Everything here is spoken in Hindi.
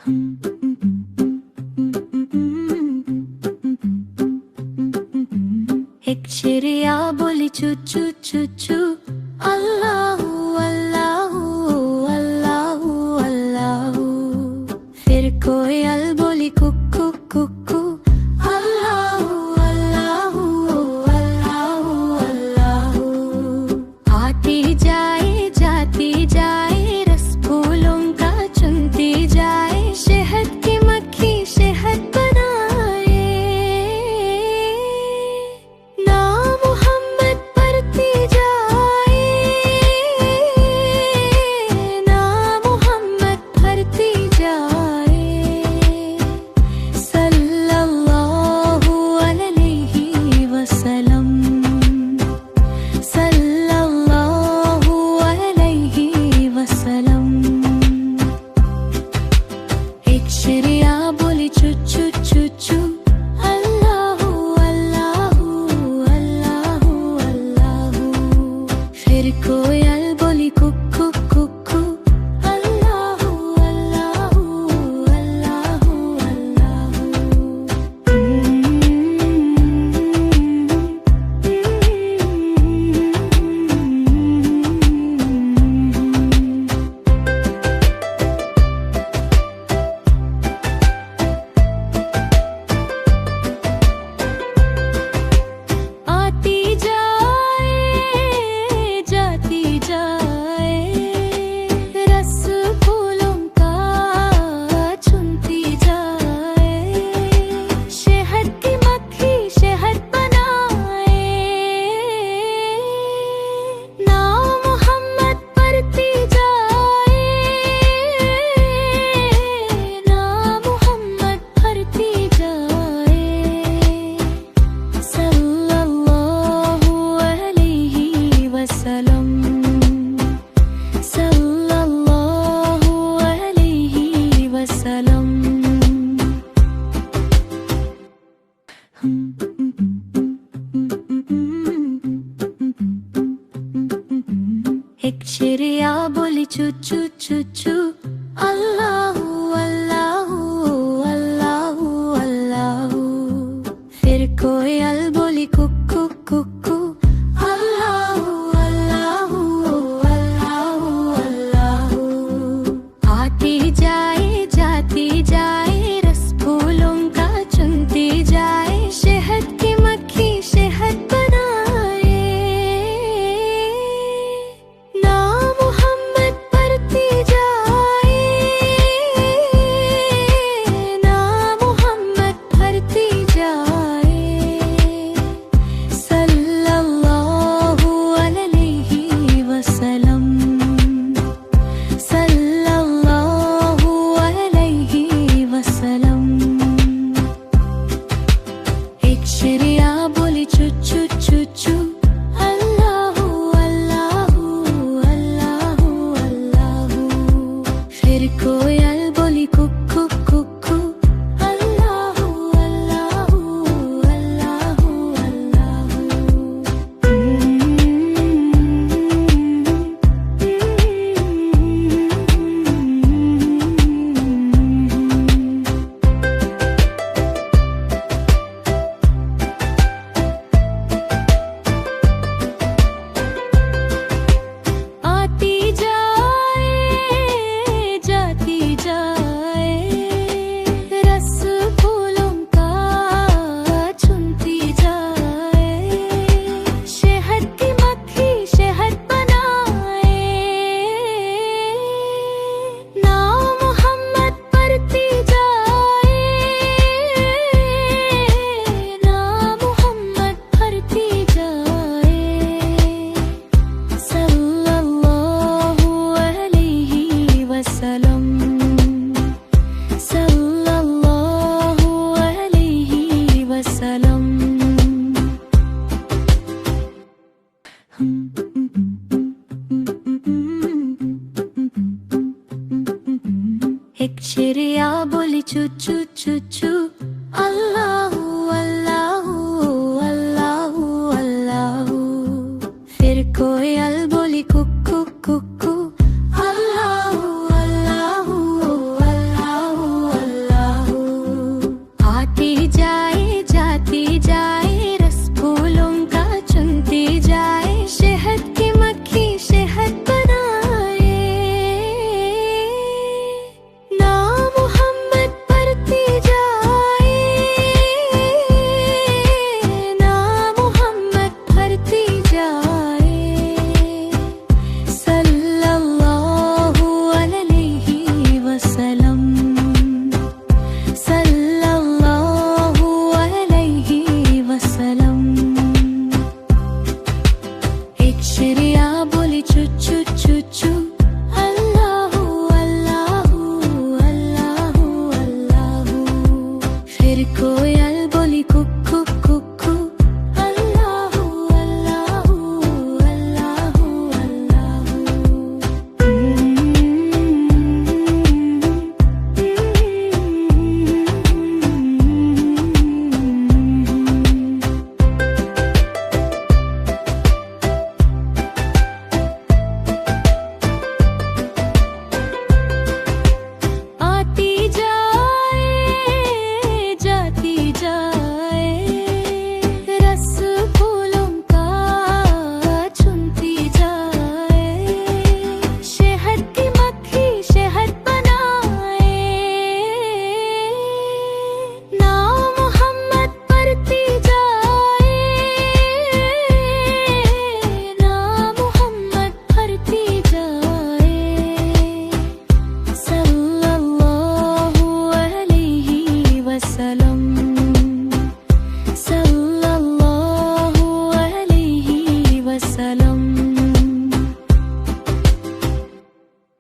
एक चिड़िया बोली चू चू चू चू, अल्लाहू अल्लाहू अल्लाहू अल्लाहू। फिर कोयल बोली कुकू कुकू, अल्लाहू अल्लाहू अल्लाहू अल्लाहू। आती जाए जाती जाए, रस फूलों का चुनती जाए, शहद की मक्खी शहद बनाए। नाम मोहम्मद पढ़ती जाए, नाम मोहम्मद पढ़ती जाए। सल्लल्लाहु अलैहि वसल्लम, सल्लल्लाहु अलैहि वसल्लम। एक चिड़िया बोली चू चू चू चू, अल्लाहू अल्लाहू अल्लाहू अल्लाहू। फिर कोयल बोली कुकू कुकू, अल्लाहू अल्लाहू अल्लाहू अल्लाहू। आती जाए जाती जाए, रस फूलों का चुनती जाए, शहद की मक्खी शहद बनाए। नाम मोहम्मद पढ़ती जाए, नाम मोहम्मद पढ़ती जाए। सल्लल्लाहु अलैहि वसल्लम, सल्लल्लाहु अलैहि वसल्लम। एक चिड़िया बोली चू चू चू चू, अल्लाहू अल्लाहू अल्लाहू अल्लाहू। फिर कोयल बोली कुकू कुकू, अल्लाहू अल्लाहू अल्लाहू अल्लाहू। आती जाए जाती जाए, रस फूलों का चुनती जाए, शहद की मक्खी शहद बनाए। नाम मोहम्मद पढ़ती जाए, नाम मोहम्मद पढ़ती जाए। सल्लल्लाहु अलैहि वसल्लम, सल्लल्लाहु अलैहि वसल्लम। एक चिड़िया बोली चू चू चू चू, अल्लाहू अल्लाहू अल्लाहू अल्लाहू। फिर कोयल बोली कुकू कुकू, अल्लाहू अल्लाहू अल्लाहू अल्लाहू। आती जाए जाती जाए, रस फूलों का चुनती जाए, शहद की मक्खी शहद बनाए। नाम मोहम्मद पढ़ती जाए, नाम मोहम्मद पढ़ती जाए। सल्लल्लाहु अलैहि वसल्लम, सल्लल्लाहु अलैहि वसल्लम। एक चिड़िया बोली चू चू चू चू, अल्लाह